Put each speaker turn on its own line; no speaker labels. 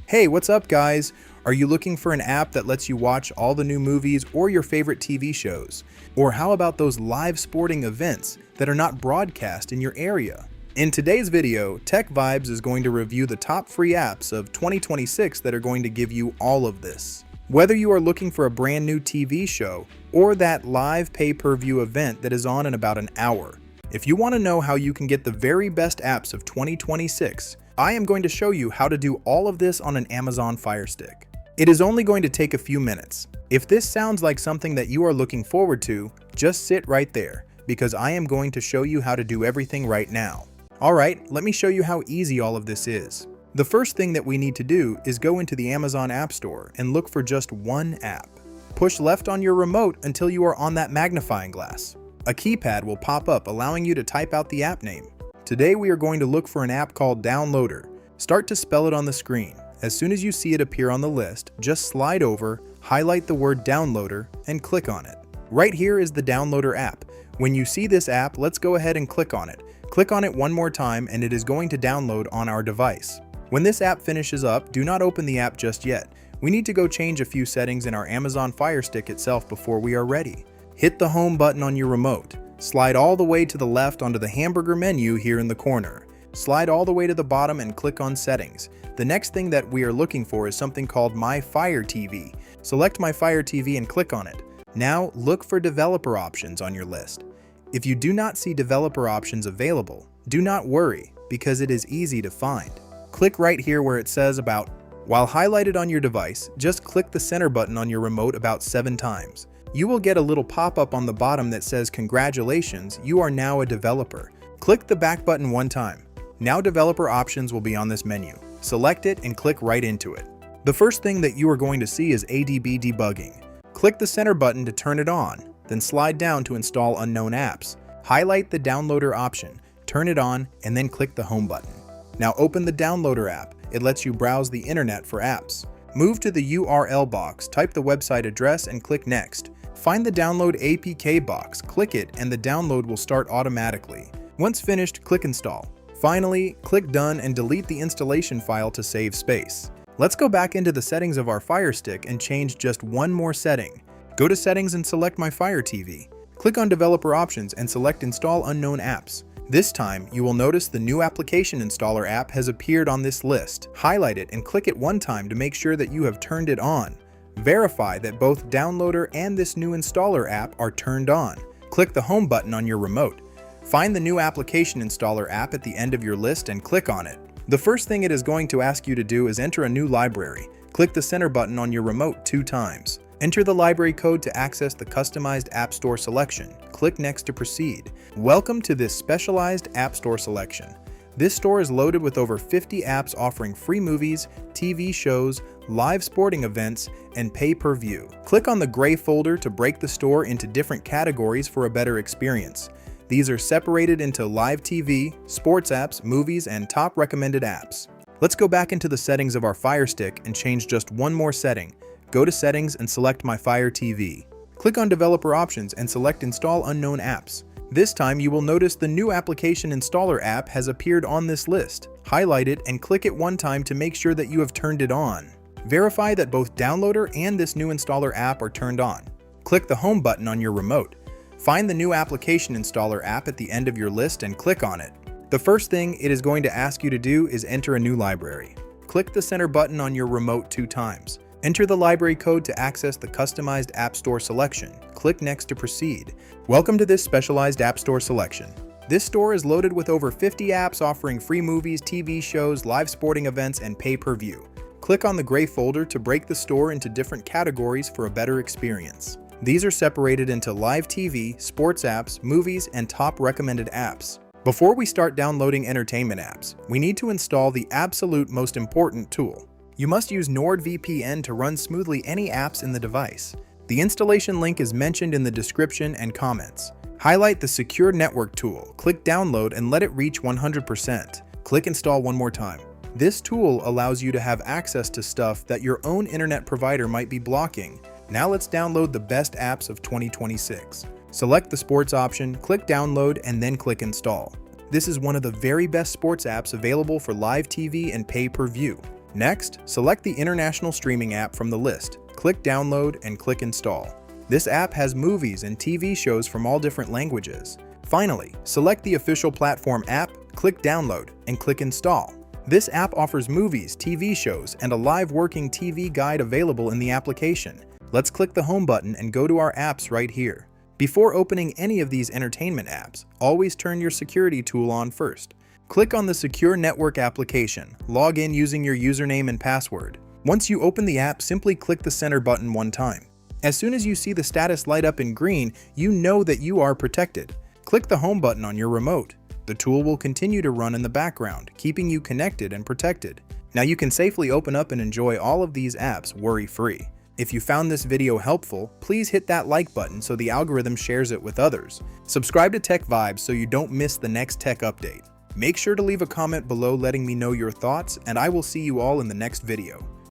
Hey, what's up guys? Are you looking for an app that lets you watch all the new movies or your favorite TV shows? Or how about those live sporting events that are not broadcast in your area? In today's video, TechVibes is going to review the top free apps of 2026 that are going to give you all of this. Whether you are looking for a brand new TV show or that live pay-per-view event that is on in about an hour, if you want to know how you can get the very best apps of 2026, I am going to show you how to do all of this on an Amazon Fire Stick. It is only going to take a few minutes. If this sounds like something that you are looking forward to, just sit right there, because I am going to show you how to do everything right now. Alright, let me show you how easy all of this is. The first thing that we need to do is go into the Amazon App Store and look for just one app. Push left on your remote until you are on that magnifying glass. A keypad will pop up allowing you to type out the app name. Today we are going to look for an app called Downloader. Start to spell it on the screen. As soon as you see it appear on the list, just slide over, highlight the word Downloader, and click on it. Right here is the Downloader app. When you see this app, let's go ahead and click on it. Click on it one more time and it is going to download on our device. When this app finishes up, do not open the app just yet. We need to go change a few settings in our Amazon Fire Stick itself before we are ready. Hit the home button on your remote. Slide all the way to the left onto the hamburger menu here in the corner. Slide all the way to the bottom and click on Settings. The next thing that we are looking for is something called My Fire TV. Select My Fire TV and click on it. Now look for developer options on your list. If you do not see developer options available, do not worry because it is easy to find. Click right here where it says About. While highlighted on your device, just click the center button on your remote about 7 times. You will get a little pop-up on the bottom that says congratulations, you are now a developer. Click the back button one time. Now developer options will be on this menu. Select it and click right into it. The first thing that you are going to see is ADB debugging. Click the center button to turn it on, then slide down to install unknown apps. Highlight the downloader option, turn it on, and then click the home button. Now open the downloader app. It lets you browse the internet for apps. Move to the URL box, type the website address, and click Next. Find the Download APK box, click it, and the download will start automatically. Once finished, click Install. Finally, click Done and delete the installation file to save space. Let's go back into the settings of our Fire Stick and change just one more setting. Go to Settings and select My Fire TV. Click on Developer Options and select Install Unknown Apps. This time, you will notice the new application installer app has appeared on this list. Highlight it and click it one time to make sure that you have turned it on. Verify that both Downloader and this new installer app are turned on. Click the home button on your remote. Find the new application installer app at the end of your list and click on it. The first thing it is going to ask you to do is enter a new library. Click the center button on your remote 2 times. Enter the library code to access the customized App Store selection. Click Next to proceed. Welcome to this specialized App Store selection. This store is loaded with over 50 apps offering free movies, TV shows, live sporting events, and pay-per-view. Click on the gray folder to break the store into different categories for a better experience. These are separated into live TV, sports apps, movies, and top recommended apps. Let's go back into the settings of our Fire Stick and change just one more setting. Go to Settings and select My Fire TV. Click on Developer Options and select Install Unknown Apps. This time you will notice the new application installer app has appeared on this list. Highlight it and click it one time to make sure that you have turned it on. Verify that both Downloader and this new installer app are turned on. Click the home button on your remote. Find the new application installer app at the end of your list and click on it. The first thing it is going to ask you to do is enter a new library. Click the center button on your remote 2 times. Enter the library code to access the customized App Store selection. Click Next to proceed. Welcome to this specialized App Store selection. This store is loaded with over 50 apps offering free movies, TV shows, live sporting events, and pay-per-view. Click on the gray folder to break the store into different categories for a better experience. These are separated into live TV, sports apps, movies, and top recommended apps. Before we start downloading entertainment apps, we need to install the absolute most important tool. You must use NordVPN to run smoothly any apps in the device. The installation link is mentioned in the description and comments. Highlight the Secure Network tool, click Download and let it reach 100%. Click Install one more time. This tool allows you to have access to stuff that your own internet provider might be blocking. Now let's download the best apps of 2026. Select the sports option, click Download, and then click Install. This is one of the very best sports apps available for live TV and pay-per-view. Next, select the international streaming app from the list, click Download and click Install. This app has movies and TV shows from all different languages. Finally, select the official platform app, click Download, and click Install. This app offers movies, TV shows, and a live working TV guide available in the application. Let's click the Home button and go to our apps right here. Before opening any of these entertainment apps, always turn your security tool on first. Click on the Secure Network application, log in using your username and password. Once you open the app, simply click the center button one time. As soon as you see the status light up in green, you know that you are protected. Click the Home button on your remote. The tool will continue to run in the background, keeping you connected and protected. Now you can safely open up and enjoy all of these apps worry-free. If you found this video helpful, please hit that like button so the algorithm shares it with others. Subscribe to TechVibes so you don't miss the next tech update. Make sure to leave a comment below letting me know your thoughts, and I will see you all in the next video.